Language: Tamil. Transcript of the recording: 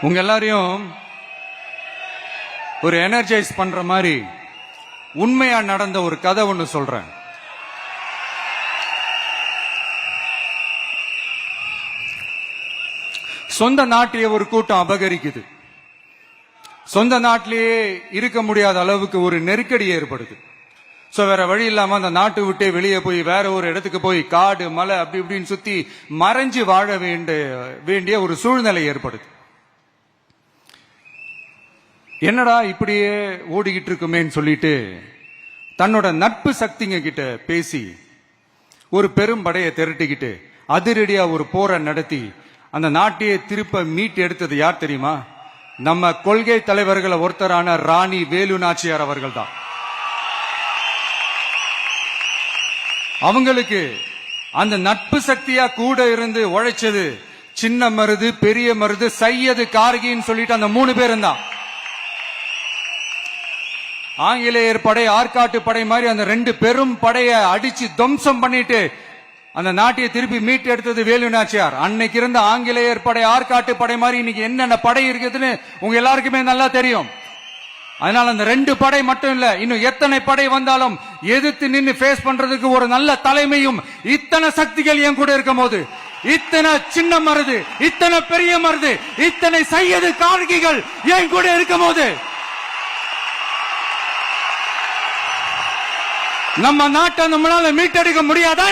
உங்க எல்லாரையும் ஒரு எனர்ஜைஸ் பண்ற மாதிரி உண்மையா நடந்த ஒரு கதை ஒண்ணு சொல்றேன். சொந்த நாட்டையே ஒரு கூட்டம் அபகரிக்குது. சொந்த நாட்டிலேயே இருக்க முடியாத அளவுக்கு ஒரு நெருக்கடி ஏற்படுது. சோ வேற வழி இல்லாம அந்த நாட்டை விட்டே வெளியே போய் வேற ஒரு இடத்துக்கு போய் காடு மலை அப்படி இப்படின்னு சுத்தி மறைஞ்சு வாழ வேண்டிய ஒரு சூழ்நிலை ஏற்படுது. என்னடா இப்படியே ஓடிக்கிட்டு இருக்குமேன்னு சொல்லிட்டு தன்னோட நட்பு சக்திங்க கிட்ட பேசி ஒரு பெரும் படையை திரட்டிக்கிட்டு அதிரடியா ஒரு போரை நடத்தி அந்த நாட்டையே திருப்ப மீட்டு எடுத்தது யார் தெரியுமா? நம்ம கொள்கை தலைவர்களை ஒருத்தரான ராணி வேலு நாச்சியார் அவர்கள் தான். அவங்களுக்கு அந்த நட்பு சக்தியா கூட இருந்து உழைச்சது சின்ன மருது, பெரிய மருது, சையது, கார்கின்னு சொல்லிட்டு அந்த 3 பேரும் தான். ஆங்கிலேயர் படை, ஆற்காட்டு படை மாதிரி அந்த 2 பெரும் படையை அடிச்சு துவம்சம் பண்ணிட்டு அந்த நாட்டையை திருப்பி மீட்டு எடுத்தது வேலு நாச்சியார். அன்னைக்கு இருந்த ஆங்கிலேயர் படை, ஆற்காட்டு படை மாதிரி இன்னைக்கு என்னென்ன படை இருக்குதுன்னு உங்க எல்லாருக்குமே நல்லா தெரியும். அதனால அந்த 2 படை மட்டும் இல்ல, இன்னும் எத்தனை படை வந்தாலும் எதிர்த்து நின்று ஃபேஸ் பண்றதுக்கு ஒரு நல்ல தலைமையும் இத்தனை சக்திகள் என் கூட இருக்கும் போது, இத்தனை சின்ன மருது, இத்தனை பெரிய மருது, இத்தனை சையது, கார்கிகள் என் கூட இருக்கும் போது நம்ம நாட்டை நம்மளால மீட்டெடுக்க முடியாதா?